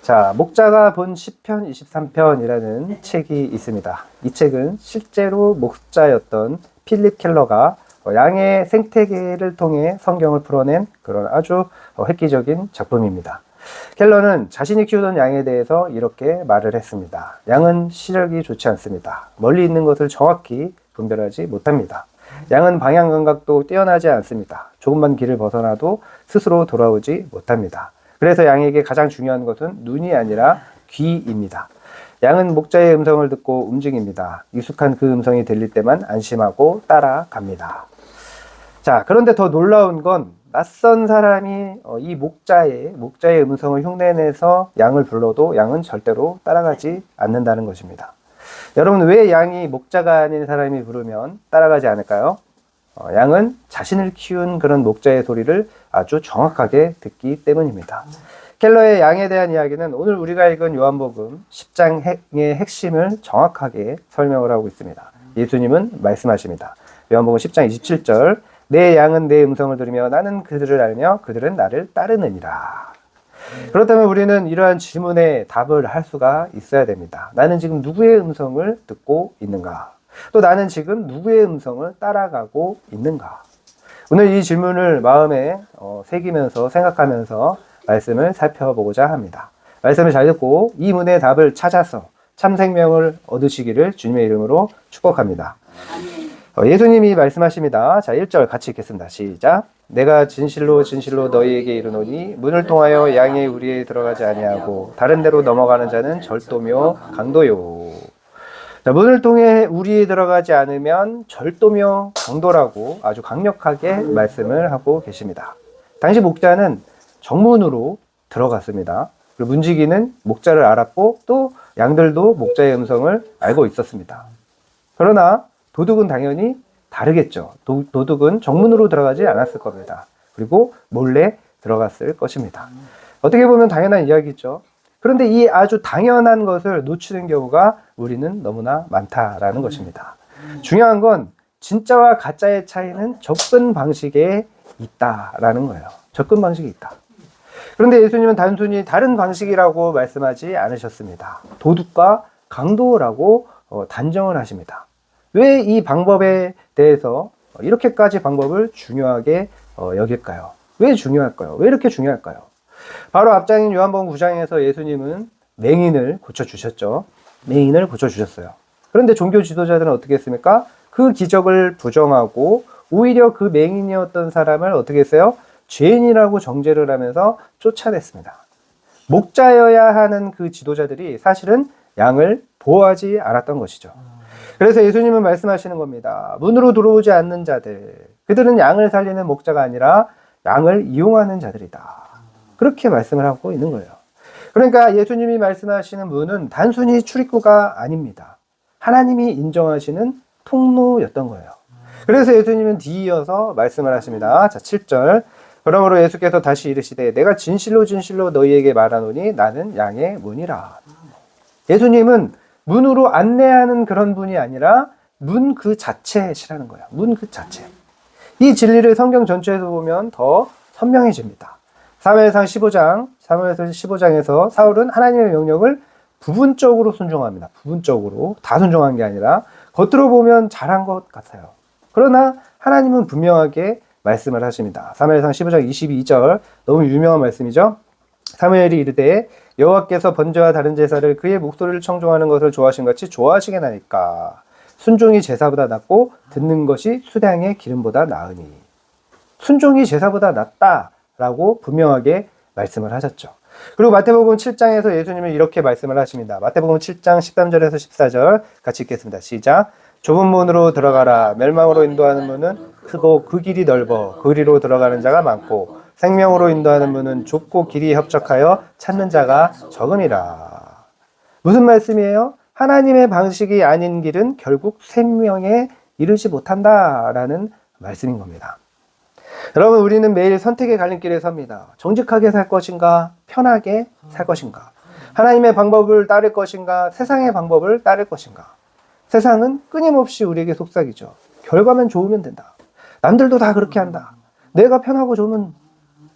자, 목자가 본 시편 23편이라는 책이 있습니다. 이 책은 실제로 목자였던 필립 켈러가 양의 생태계를 통해 성경을 풀어낸 그런 아주 획기적인 작품입니다. 켈러는 자신이 키우던 양에 대해서 이렇게 말을 했습니다. 양은 시력이 좋지 않습니다. 멀리 있는 것을 정확히 분별하지 못합니다. 양은 방향 감각도 뛰어나지 않습니다. 조금만 길을 벗어나도 스스로 돌아오지 못합니다. 그래서 양에게 가장 중요한 것은 눈이 아니라 귀입니다. 양은 목자의 음성을 듣고 움직입니다. 익숙한 그 음성이 들릴 때만 안심하고 따라갑니다. 자, 그런데 더 놀라운 건 낯선 사람이 이 목자의 음성을 흉내내서 양을 불러도 양은 절대로 따라가지 않는다는 것입니다. 여러분, 왜 양이 목자가 아닌 사람이 부르면 따라가지 않을까요? 양은 자신을 키운 그런 목자의 소리를 아주 정확하게 듣기 때문입니다. 켈러의 양에 대한 이야기는 오늘 우리가 읽은 요한복음 10장의 핵심을 정확하게 설명을 하고 있습니다. 예수님은 말씀하십니다. 요한복음 10장 27절, 내 양은 내 음성을 들으며 나는 그들을 알며 그들은 나를 따르느니라. 그렇다면 우리는 이러한 질문에 답을 할 수가 있어야 됩니다. 나는 지금 누구의 음성을 듣고 있는가? 또 나는 지금 누구의 음성을 따라가고 있는가? 오늘 이 질문을 마음에 새기면서 생각하면서 말씀을 살펴보고자 합니다. 말씀을 잘 듣고 이 문의 답을 찾아서 참 생명을 얻으시기를 주님의 이름으로 축복합니다. 예수님이 말씀하십니다. 자, 1절 같이 읽겠습니다. 시작. 내가 진실로 진실로 너희에게 이르노니 문을 통하여 양의 우리에 들어가지 아니하고 다른 데로 넘어가는 자는 절도며 강도요. 자, 문을 통해 우리에 들어가지 않으면 절도며 강도라고 아주 강력하게 말씀을 하고 계십니다. 당시 목자는 정문으로 들어갔습니다. 그리고 문지기는 목자를 알았고 또 양들도 목자의 음성을 알고 있었습니다. 그러나 도둑은 당연히 다르겠죠. 도둑은 정문으로 들어가지 않았을 겁니다. 그리고 몰래 들어갔을 것입니다. 어떻게 보면 당연한 이야기죠. 그런데 이 아주 당연한 것을 놓치는 경우가 우리는 너무나 많다라는 것입니다. 중요한 건 진짜와 가짜의 차이는 접근 방식에 있다라는 거예요. 접근 방식이 있다. 그런데 예수님은 단순히 다른 방식이라고 말씀하지 않으셨습니다. 도둑과 강도라고 단정을 하십니다. 왜 이 방법에 대해서 이렇게까지 방법을 중요하게 여길까요? 왜 중요할까요? 왜 이렇게 중요할까요? 바로 앞장인 요한복음 9장에서 예수님은 맹인을 고쳐주셨죠. 맹인을 고쳐주셨어요. 그런데 종교 지도자들은 어떻게 했습니까? 그 기적을 부정하고 오히려 그 맹인이었던 사람을 어떻게 했어요? 죄인이라고 정죄를 하면서 쫓아냈습니다. 목자여야 하는 그 지도자들이 사실은 양을 보호하지 않았던 것이죠. 그래서 예수님은 말씀하시는 겁니다. 문으로 들어오지 않는 자들, 그들은 양을 살리는 목자가 아니라 양을 이용하는 자들이다. 그렇게 말씀을 하고 있는 거예요. 그러니까 예수님이 말씀하시는 문은 단순히 출입구가 아닙니다. 하나님이 인정하시는 통로였던 거예요. 그래서 예수님은 뒤이어서 말씀을 하십니다. 자, 7절. 그러므로 예수께서 다시 이르시되 내가 진실로 진실로 너희에게 말하노니 나는 양의 문이라. 예수님은 문으로 안내하는 그런 분이 아니라 문 그 자체시라는 거예요. 문 그 자체. 이 진리를 성경 전체에서 보면 더 선명해집니다. 사무엘상 15장에서 사울은 하나님의 명령을 부분적으로 순종합니다. 부분적으로. 다 순종한 게 아니라 겉으로 보면 잘한 것 같아요. 그러나 하나님은 분명하게 말씀을 하십니다. 사무엘상 15장 22절 너무 유명한 말씀이죠. 사무엘이 이르되 여호와께서 번제와 다른 제사를 그의 목소리를 청종하는 것을 좋아하신 같이 좋아하시게나니까 순종이 제사보다 낫고 듣는 것이 수량의 기름보다 나으니. 순종이 제사보다 낫다라고 분명하게 말씀을 하셨죠. 그리고 마태복음 7장에서 예수님은 이렇게 말씀을 하십니다. 마태복음 7장 13절에서 14절 같이 읽겠습니다. 시작. 좁은 문으로 들어가라. 멸망으로 인도하는 문은 크고 그 길이 넓어 그리로 들어가는 자가 많고 생명으로 인도하는 문은 좁고 길이 협착하여 찾는 자가 적음이라. 무슨 말씀이에요? 하나님의 방식이 아닌 길은 결국 생명에 이르지 못한다라는 말씀인 겁니다. 여러분, 우리는 매일 선택의 갈림길에 섭니다. 정직하게 살 것인가, 편하게 살 것인가, 하나님의 방법을 따를 것인가, 세상의 방법을 따를 것인가. 세상은 끊임없이 우리에게 속삭이죠. 결과만 좋으면 된다. 남들도 다 그렇게 한다. 내가 편하고 좋으면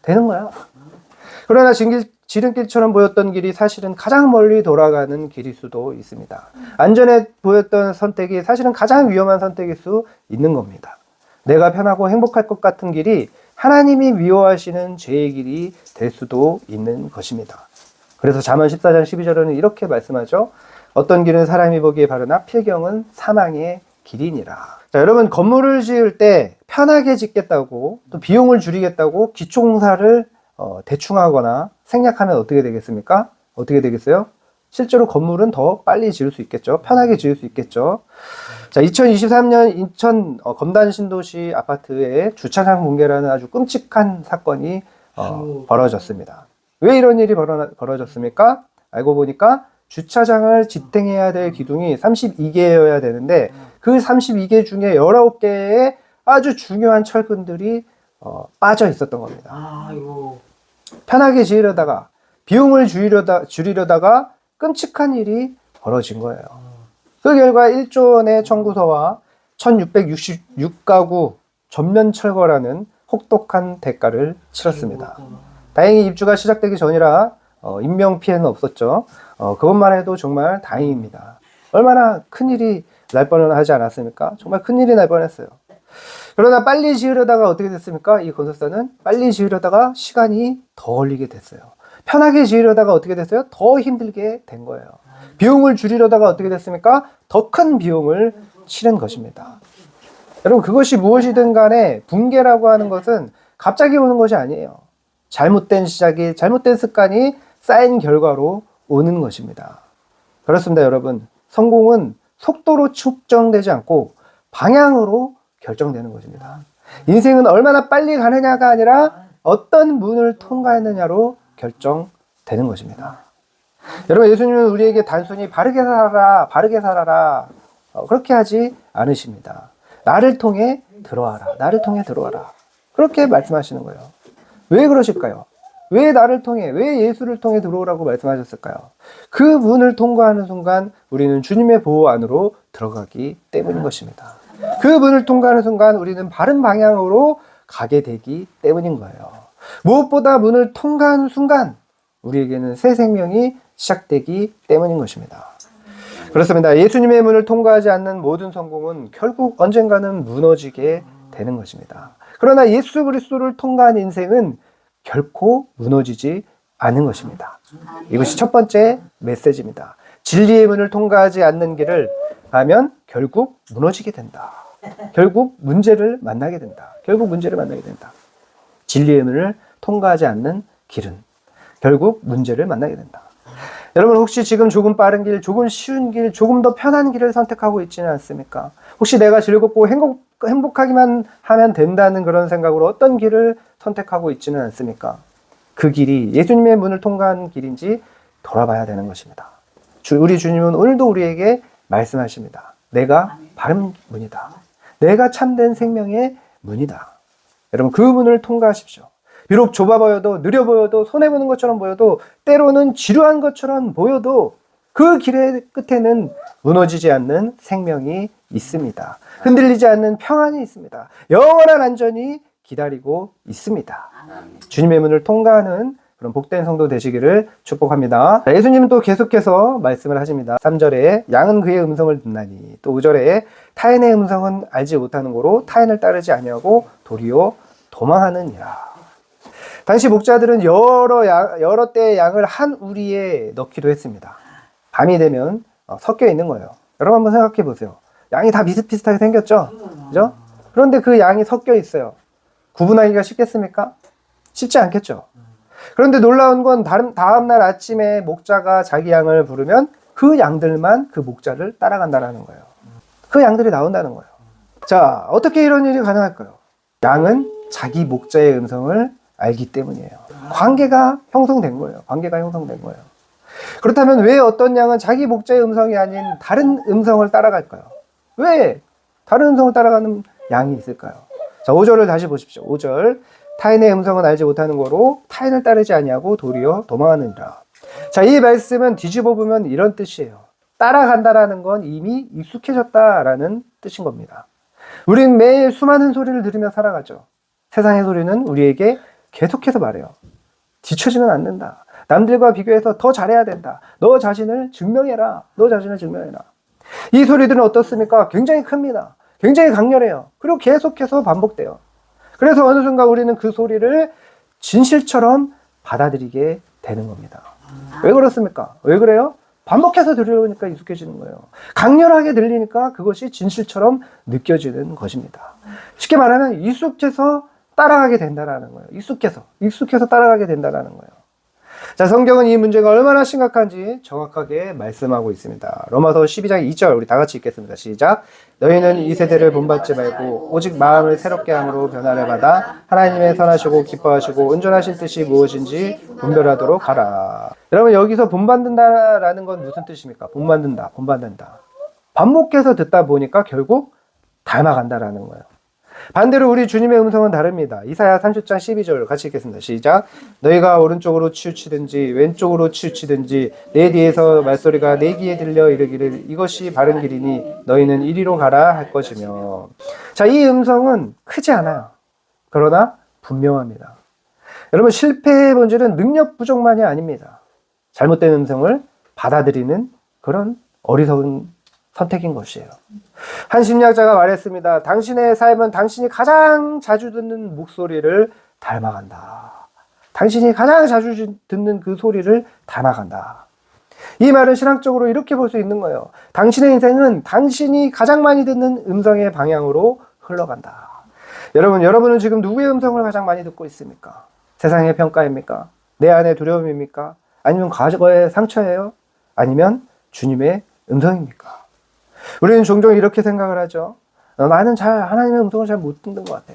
되는 거야. 그러나 지름길처럼 보였던 길이 사실은 가장 멀리 돌아가는 길일 수도 있습니다. 안전해 보였던 선택이 사실은 가장 위험한 선택일 수 있는 겁니다. 내가 편하고 행복할 것 같은 길이 하나님이 미워하시는 죄의 길이 될 수도 있는 것입니다. 그래서 잠언 14장 12절에는 이렇게 말씀하죠. 어떤 길은 사람이 보기에 바르나 필경은 사망의 길이니라. 자, 여러분, 건물을 지을 때 편하게 짓겠다고 또 비용을 줄이겠다고 기초공사를 대충 하거나 생략하면 어떻게 되겠습니까? 어떻게 되겠어요? 실제로 건물은 더 빨리 지을 수 있겠죠. 편하게 지을 수 있겠죠. 자, 2023년 인천 검단 신도시 아파트의 주차장 붕괴라는 아주 끔찍한 사건이 벌어졌습니다. 왜 이런 일이 벌어졌습니까? 알고 보니까 주차장을 지탱해야 될 기둥이 32개여야 되는데 그 32개 중에 19개의 아주 중요한 철근들이 빠져 있었던 겁니다. 아이고. 편하게 지으려다가 비용을 줄이려다가 끔찍한 일이 벌어진 거예요. 그 결과 1조 원의 청구서와 1666가구 전면 철거라는 혹독한 대가를 치렀습니다. 다행히 입주가 시작되기 전이라 인명피해는 없었죠. 그것만 해도 정말 다행입니다. 얼마나 큰일이 날 뻔하지 않았습니까? 정말 큰일이 날 뻔했어요. 그러나 빨리 지으려다가 어떻게 됐습니까? 이 건설사는 빨리 지으려다가 시간이 더 걸리게 됐어요. 편하게 지으려다가 어떻게 됐어요? 더 힘들게 된 거예요. 비용을 줄이려다가 어떻게 됐습니까? 더 큰 비용을 치른 것입니다. 여러분, 그것이 무엇이든 간에 붕괴라고 하는 것은 갑자기 오는 것이 아니에요. 잘못된 시작이, 잘못된 습관이 쌓인 결과로 오는 것입니다. 그렇습니다, 여러분. 성공은 속도로 측정되지 않고 방향으로 결정되는 것입니다. 인생은 얼마나 빨리 가느냐가 아니라 어떤 문을 통과했느냐로 결정되는 것입니다. 여러분, 예수님은 우리에게 단순히 바르게 살아라, 바르게 살아라 그렇게 하지 않으십니다. 나를 통해 들어와라, 나를 통해 들어와라 그렇게 말씀하시는 거예요. 왜 그러실까요? 왜 나를 통해, 왜 예수를 통해 들어오라고 말씀하셨을까요? 그 문을 통과하는 순간 우리는 주님의 보호 안으로 들어가기 때문인 것입니다. 그 문을 통과하는 순간 우리는 바른 방향으로 가게 되기 때문인 거예요. 무엇보다 문을 통과하는 순간 우리에게는 새 생명이 시작되기 때문인 것입니다. 그렇습니다. 예수님의 문을 통과하지 않는 모든 성공은 결국 언젠가는 무너지게 되는 것입니다. 그러나 예수 그리스도를 통과한 인생은 결코 무너지지 않는 것입니다. 이것이 첫 번째 메시지입니다. 진리의 문을 통과하지 않는 길을 가면 결국 무너지게 된다. 결국 문제를 만나게 된다. 결국 문제를 만나게 된다. 진리의 문을 통과하지 않는 길은 결국 문제를 만나게 된다. 여러분, 혹시 지금 조금 빠른 길, 조금 쉬운 길, 조금 더 편한 길을 선택하고 있지는 않습니까? 혹시 내가 즐겁고 행복하기만 하면 된다는 그런 생각으로 어떤 길을 선택하고 있지는 않습니까? 그 길이 예수님의 문을 통과한 길인지 돌아봐야 되는 것입니다. 우리 주님은 오늘도 우리에게 말씀하십니다. 내가 바른 문이다. 내가 참된 생명의 문이다. 여러분, 그 문을 통과하십시오. 비록 좁아 보여도, 느려 보여도, 손해보는 것처럼 보여도, 때로는 지루한 것처럼 보여도 그 길의 끝에는 무너지지 않는 생명이 있습니다. 흔들리지 않는 평안이 있습니다. 영원한 안전이 기다리고 있습니다. 주님의 문을 통과하는 그런 복된 성도 되시기를 축복합니다. 예수님은 또 계속해서 말씀을 하십니다. 3절에 양은 그의 음성을 듣나니, 또 5절에 타인의 음성은 알지 못하는 고로 타인을 따르지 아니하고 도리어 도망하느니라. 당시 목자들은 여러 때의 양을 한 우리에 넣기도 했습니다. 밤이 되면 섞여 있는 거예요. 여러분 한번 생각해 보세요. 양이 다 비슷비슷하게 생겼죠? 그죠? 그런데 그 양이 섞여 있어요. 구분하기가 쉽겠습니까? 쉽지 않겠죠? 그런데 놀라운 건 다음날 아침에 목자가 자기 양을 부르면 그 양들만 그 목자를 따라간다는 거예요. 그 양들이 나온다는 거예요. 자, 어떻게 이런 일이 가능할까요? 양은 자기 목자의 음성을 알기 때문이에요. 관계가 형성된 거예요. 관계가 형성된 거예요. 그렇다면 왜 어떤 양은 자기 목자의 음성이 아닌 다른 음성을 따라갈까요? 왜 다른 음성을 따라가는 양이 있을까요? 자, 5절을 다시 보십시오. 5절. 타인의 음성은 알지 못하는 거로 타인을 따르지 아니하고 도리어 도망하느니라. 자, 이 말씀은 뒤집어 보면 이런 뜻이에요. 따라간다라는 건 이미 익숙해졌다라는 뜻인 겁니다. 우린 매일 수많은 소리를 들으며 살아가죠. 세상의 소리는 우리에게 계속해서 말해요. 뒤처지면 안 된다. 남들과 비교해서 더 잘해야 된다. 너 자신을 증명해라. 너 자신을 증명해라. 이 소리들은 어떻습니까? 굉장히 큽니다. 굉장히 강렬해요. 그리고 계속해서 반복돼요. 그래서 어느 순간 우리는 그 소리를 진실처럼 받아들이게 되는 겁니다. 왜 그렇습니까? 왜 그래요? 반복해서 들으니까 익숙해지는 거예요. 강렬하게 들리니까 그것이 진실처럼 느껴지는 것입니다. 쉽게 말하면 익숙해서 따라가게 된다는 거예요. 익숙해서 따라가게 된다는 거예요. 자, 성경은 이 문제가 얼마나 심각한지 정확하게 말씀하고 있습니다. 로마서 12장 2절 우리 다 같이 읽겠습니다. 시작. 너희는 이 세대를 본받지 말고 오직 마음을 새롭게 함으로 변화를 받아 하나님의 선하시고 기뻐하시고 온전하신 뜻이 무엇인지 분별하도록 하라. 여러분, 여기서 본받는다라는 건 무슨 뜻입니까? 본받는다. 반복해서 듣다 보니까 결국 닮아간다라는 거예요. 반대로 우리 주님의 음성은 다릅니다. 이사야 30장 12절 같이 읽겠습니다. 시작. 너희가 오른쪽으로 치우치든지 왼쪽으로 치우치든지 내 뒤에서 말소리가 내 귀에 들려 이르기를 이것이 바른 길이니 너희는 이리로 가라 할 것이며. 자, 이 음성은 크지 않아요. 그러나 분명합니다. 여러분, 실패의 본질은 능력 부족만이 아닙니다. 잘못된 음성을 받아들이는 그런 어리석은 선택인 것이에요. 한 심리학자가 말했습니다. 당신의 삶은 당신이 가장 자주 듣는 목소리를 닮아간다. 당신이 가장 자주 듣는 그 소리를 닮아간다. 이 말은 신학적으로 이렇게 볼 수 있는 거예요. 당신의 인생은 당신이 가장 많이 듣는 음성의 방향으로 흘러간다. 여러분은 지금 누구의 음성을 가장 많이 듣고 있습니까? 세상의 평가입니까? 내 안의 두려움입니까? 아니면 과거의 상처예요? 아니면 주님의 음성입니까? 우리는 종종 이렇게 생각을 하죠. 나는 하나님의 음성을 잘 못 듣는 것 같아.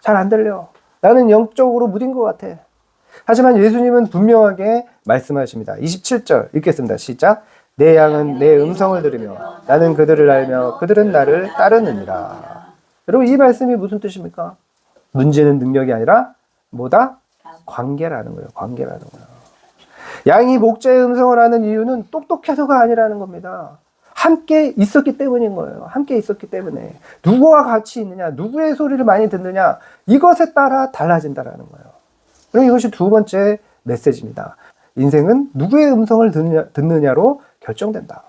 잘 안 들려. 나는 영적으로 무딘 것 같아. 하지만 예수님은 분명하게 말씀하십니다. 27절 읽겠습니다. 시작. 내 양은 내 음성을 들으며 나는 그들을 알며 그들은 나를 따르느니라. 여러분, 이 말씀이 무슨 뜻입니까? 문제는 능력이 아니라 뭐다? 관계라는 거예요. 관계라는 거예요. 양이 목자의 음성을 아는 이유는 똑똑해서가 아니라는 겁니다. 함께 있었기 때문인 거예요. 함께 있었기 때문에. 누구와 같이 있느냐, 누구의 소리를 많이 듣느냐, 이것에 따라 달라진다라는 거예요. 그럼 이것이 두 번째 메시지입니다. 인생은 누구의 음성을 듣느냐로 결정된다.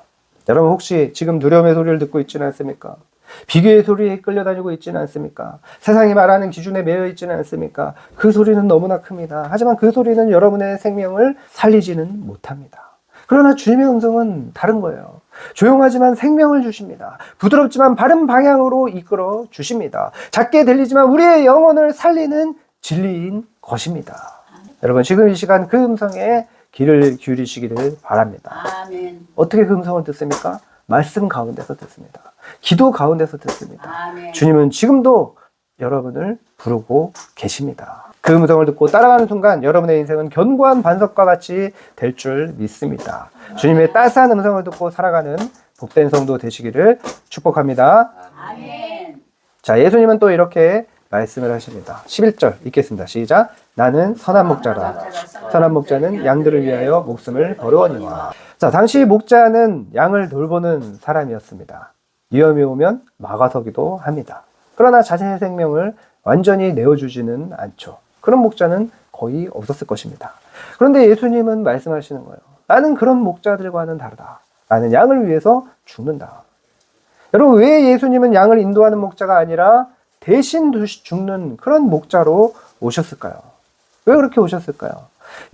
여러분, 혹시 지금 두려움의 소리를 듣고 있지는 않습니까? 비교의 소리에 끌려다니고 있지는 않습니까? 세상이 말하는 기준에 매여 있지는 않습니까? 그 소리는 너무나 큽니다. 하지만 그 소리는 여러분의 생명을 살리지는 못합니다. 그러나 주님의 음성은 다른 거예요. 조용하지만 생명을 주십니다. 부드럽지만 바른 방향으로 이끌어 주십니다. 작게 들리지만 우리의 영혼을 살리는 진리인 것입니다. 여러분, 지금 이 시간 그 음성에 귀를 기울이시기를 바랍니다. 아멘. 어떻게 그 음성을 듣습니까? 말씀 가운데서 듣습니다. 기도 가운데서 듣습니다. 아멘. 주님은 지금도 여러분을 부르고 계십니다. 그 음성을 듣고 따라가는 순간 여러분의 인생은 견고한 반석과 같이 될 줄 믿습니다. 주님의 따스한 음성을 듣고 살아가는 복된 성도 되시기를 축복합니다. 아멘. 자, 예수님은 또 이렇게 말씀을 하십니다. 11절 읽겠습니다. 시작. 나는 선한 목자라. 선한 목자는 양들을 위하여 목숨을 버리오니와. 자, 당시 목자는 양을 돌보는 사람이었습니다. 위험이 오면 막아서기도 합니다. 그러나 자신의 생명을 완전히 내어주지는 않죠. 그런 목자는 거의 없었을 것입니다. 그런데 예수님은 말씀하시는 거예요. 나는 그런 목자들과는 다르다. 나는 양을 위해서 죽는다. 여러분, 왜 예수님은 양을 인도하는 목자가 아니라 대신 죽는 그런 목자로 오셨을까요? 왜 그렇게 오셨을까요?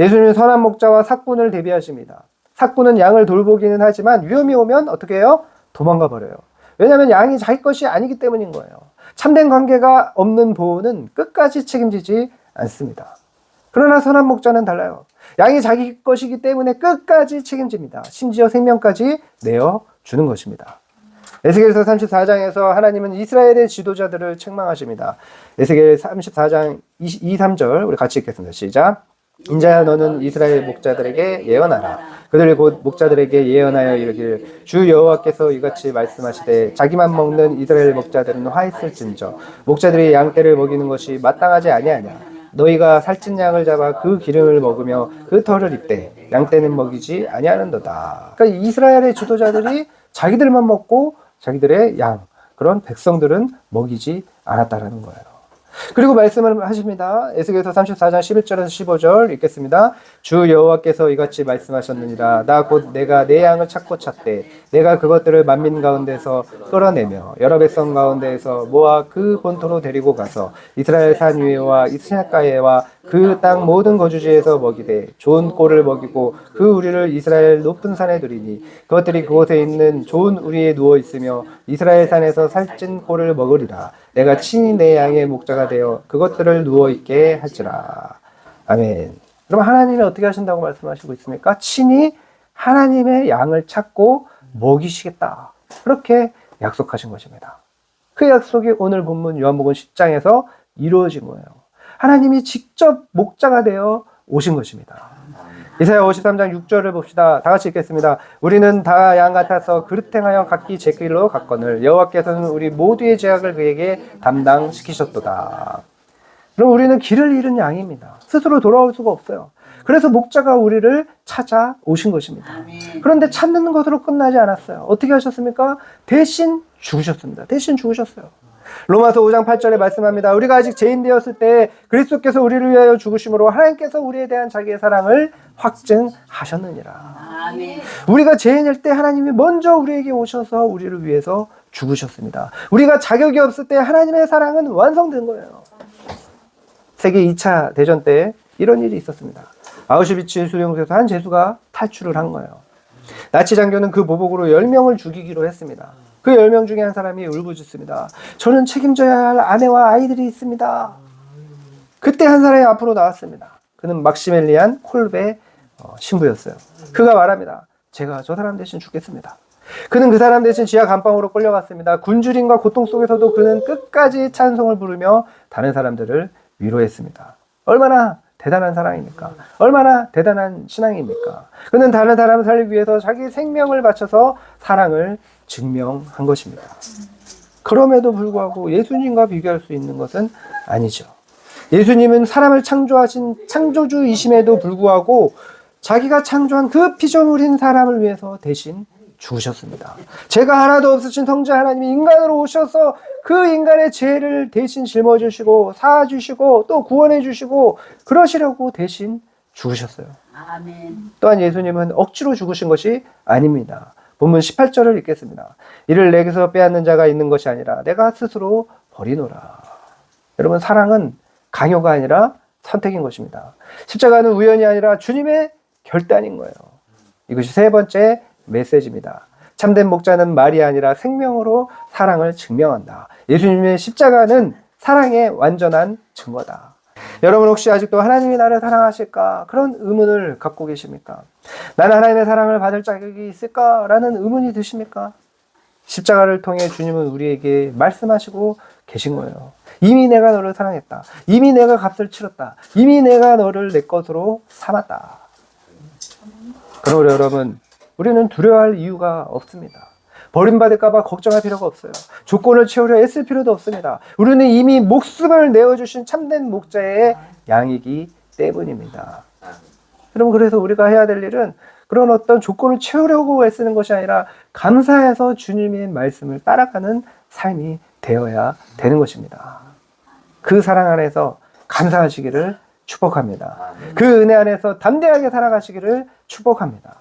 예수님은 선한 목자와 삭군을 대비하십니다. 삭군은 양을 돌보기는 하지만 위험이 오면 어떻게 해요? 도망가 버려요. 왜냐하면 양이 자기 것이 아니기 때문인 거예요. 참된 관계가 없는 보호는 끝까지 책임지지 않습니다. 그러나 선한 목자는 달라요. 양이 자기 것이기 때문에 끝까지 책임집니다. 심지어 생명까지 내어주는 것입니다. 에스겔서 34장에서 하나님은 이스라엘의 지도자들을 책망하십니다. 에스겔 34장 2, 3절 우리 같이 읽겠습니다. 시작. 인자야, 너는 이스라엘 목자들에게 예언하라. 그들 곧 목자들에게 예언하여 이르기를 주 여호와께서 이같이 말씀하시되 자기만 먹는 이스라엘 목자들은 화 있을진저 목자들이 양떼를 먹이는 것이 마땅하지 아니하냐. 너희가 살찐 양을 잡아 그 기름을 먹으며 그 털을 입되 양떼는 먹이지 아니하는도다. 그러니까 이스라엘의 지도자들이 자기들만 먹고 자기들의 양, 그런 백성들은 먹이지 않았다라는 거예요. 그리고 말씀을 하십니다. 에스겔서 34장 11절에서 15절 읽겠습니다. 주 여호와께서 이같이 말씀하셨느니라. 나 곧 내가 내 양을 찾고 찾되 내가 그것들을 만민 가운데서 끌어내며 여러 백성 가운데에서 모아 그 본토로 데리고 가서 이스라엘 산 위에와 시냇가에와 그 땅 모든 거주지에서 먹이되 좋은 꼴을 먹이고 그 우리를 이스라엘 높은 산에 두리니 그것들이 그곳에 있는 좋은 우리에 누워 있으며 이스라엘 산에서 살찐 꼴을 먹으리라. 내가 친히 내 양의 목자가 되어 그것들을 누워 있게 할지라. 아멘. 그럼 하나님이 어떻게 하신다고 말씀하시고 있습니까? 친히 하나님의 양을 찾고 먹이시겠다. 그렇게 약속하신 것입니다. 그 약속이 오늘 본문 요한복음 10장에서 이루어진 거예요. 하나님이 직접 목자가 되어 오신 것입니다. 이사야 53장 6절을 봅시다. 다 같이 읽겠습니다. 우리는 다 양 같아서 그릇 행하여 각기 제 길로 갔거늘 여호와께서는 우리 모두의 죄악을 그에게 담당시키셨도다. 그럼 우리는 길을 잃은 양입니다. 스스로 돌아올 수가 없어요. 그래서 목자가 우리를 찾아 오신 것입니다. 그런데 찾는 것으로 끝나지 않았어요. 어떻게 하셨습니까? 대신 죽으셨습니다. 대신 죽으셨어요. 로마서 5장 8절에 말씀합니다. 우리가 아직 죄인 되었을 때 그리스도께서 우리를 위하여 죽으심으로 하나님께서 우리에 대한 자기의 사랑을 확증하셨느니라. 아멘. 우리가 죄인일 때 하나님이 먼저 우리에게 오셔서 우리를 위해서 죽으셨습니다. 우리가 자격이 없을 때 하나님의 사랑은 완성된 거예요. 세계 2차 대전 때 이런 일이 있었습니다. 아우슈비츠 수용소에서 한 죄수가 탈출을 한 거예요. 나치 장교는 그 보복으로 10명을 죽이기로 했습니다. 그 10명 중에 한 사람이 울부짖습니다. 저는 책임져야 할 아내와 아이들이 있습니다. 그때 한 사람이 앞으로 나왔습니다. 그는 막시멜리안 콜베 신부였어요. 그가 말합니다. 제가 저 사람 대신 죽겠습니다. 그는 그 사람 대신 지하 감방으로 끌려갔습니다. 굶주림과 고통 속에서도 그는 끝까지 찬송을 부르며 다른 사람들을 위로했습니다. 얼마나 대단한 사랑입니까? 얼마나 대단한 신앙입니까? 그는 다른 사람을 살리기 위해서 자기 생명을 바쳐서 사랑을 증명한 것입니다. 그럼에도 불구하고 예수님과 비교할 수 있는 것은 아니죠. 예수님은 사람을 창조하신 창조주이심에도 불구하고 자기가 창조한 그 피조물인 사람을 위해서 대신 죽으셨습니다. 죄가 하나도 없으신 성자 하나님이 인간으로 오셔서 그 인간의 죄를 대신 짊어지시고 사주시고 또 구원해 주시고 그러시려고 대신 죽으셨어요. 아멘. 또한 예수님은 억지로 죽으신 것이 아닙니다. 본문 18절을 읽겠습니다. 이를 내게서 빼앗는 자가 있는 것이 아니라 내가 스스로 버리노라. 여러분, 사랑은 강요가 아니라 선택인 것입니다. 십자가는 우연이 아니라 주님의 결단인 거예요. 이것이 세 번째 메시지입니다. 참된 목자는 말이 아니라 생명으로 사랑을 증명한다. 예수님의 십자가는 사랑의 완전한 증거다. 여러분, 혹시 아직도 하나님이 나를 사랑하실까? 그런 의문을 갖고 계십니까? 나는 하나님의 사랑을 받을 자격이 있을까? 라는 의문이 드십니까? 십자가를 통해 주님은 우리에게 말씀하시고 계신 거예요. 이미 내가 너를 사랑했다. 이미 내가 값을 치렀다. 이미 내가 너를 내 것으로 삼았다. 그러므로 여러분, 우리는 두려워할 이유가 없습니다. 버림받을까봐 걱정할 필요가 없어요. 조건을 채우려 애쓸 필요도 없습니다. 우리는 이미 목숨을 내어주신 참된 목자의 양이기 때문입니다. 여러분, 그래서 우리가 해야 될 일은 그런 어떤 조건을 채우려고 애쓰는 것이 아니라 감사해서 주님의 말씀을 따라가는 삶이 되어야 되는 것입니다. 그 사랑 안에서 감사하시기를 축복합니다. 그 은혜 안에서 담대하게 살아가시기를 축복합니다.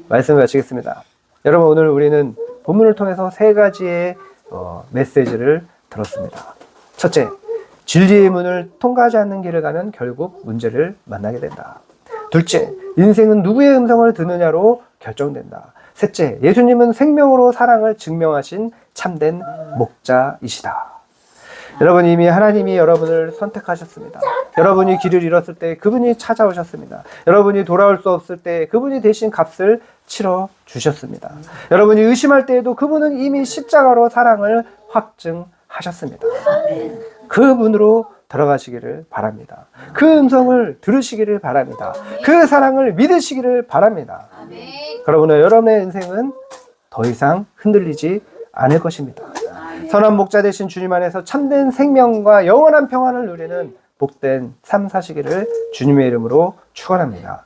말씀을 마치겠습니다. 여러분, 오늘 우리는 본문을 통해서 세 가지의 메시지를 들었습니다. 첫째, 진리의 문을 통과하지 않는 길을 가면 결국 문제를 만나게 된다. 둘째, 인생은 누구의 음성을 듣느냐로 결정된다. 셋째, 예수님은 생명으로 사랑을 증명하신 참된 목자이시다. 여러분, 이미 하나님이 여러분을 선택하셨습니다. 여러분이 길을 잃었을 때 그분이 찾아오셨습니다. 여러분이 돌아올 수 없을 때 그분이 대신 값을 치러 주셨습니다. 여러분이 의심할 때에도 그분은 이미 십자가로 사랑을 확증하셨습니다. 그분으로 들어가시기를 바랍니다. 그 음성을 들으시기를 바랍니다. 그 사랑을 믿으시기를 바랍니다. 그러므로 여러분의 인생은 더 이상 흔들리지 않을 것입니다. 선한 목자 되신 주님 안에서 참된 생명과 영원한 평안을 누리는 복된 삶 사시기를 주님의 이름으로 축원합니다.